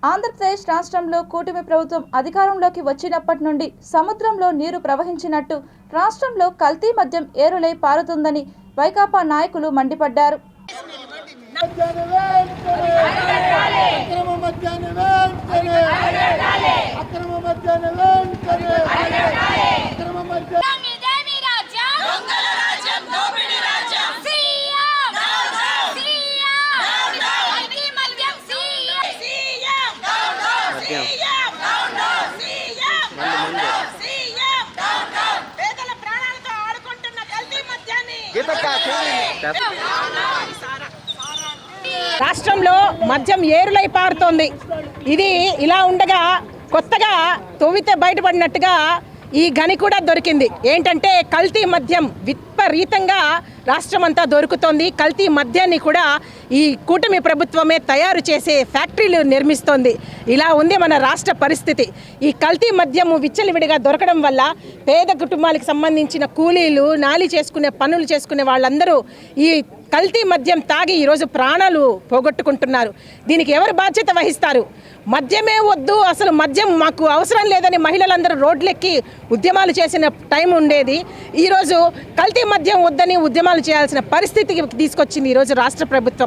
ఆంధ్రప్రదేశ్ రాష్ట్రంలో కూటమి ప్రభుత్వం అధికారంలోకి వచ్చినప్పటి నుండి సముద్రంలో నీరు ప్రవహించినట్టు రాష్ట్రంలో కల్తీ మద్యం ఏరులై పారుతుందని వైకాపా నాయకులు మండిపడ్డారు. రాష్ట్రంలో మద్యం ఏరులై పారుతోంది. ఇది ఇలా ఉండగా కొత్తగా తొవ్వితే బయటపడినట్టుగా ఈ గని కూడా దొరికింది. ఏంటంటే కల్తీ మద్యం విపరీతంగా రాష్ట్రమంతా దొరుకుతోంది. కల్తీ మద్యాన్ని కూడా ఈ కూటమి ప్రభుత్వమే తయారు చేసే ఫ్యాక్టరీలు నిర్మిస్తోంది. ఇలా ఉంది మన రాష్ట్ర పరిస్థితి. ఈ కల్తీ మద్యము విచ్చలవిడిగా దొరకడం వల్ల పేద కుటుంబాలకు సంబంధించిన కూలీలు, నాలి చేసుకునే పనులు చేసుకునే వాళ్ళందరూ ఈ కల్తీ మద్యం తాగి ఈరోజు ప్రాణాలు పోగొట్టుకుంటున్నారు. దీనికి ఎవరు బాధ్యత వహిస్తారు? మద్యమే వద్దు, అసలు మద్యం మాకు అవసరం లేదని మహిళలందరూ రోడ్లెక్కి ఉద్యమాలు చేసిన టైం ఉండేది. ఈరోజు కల్తీ మద్యం వద్దని ఉద్యమాలు చేయాల్సిన పరిస్థితికి తీసుకొచ్చింది ఈరోజు రాష్ట్ర ప్రభుత్వం.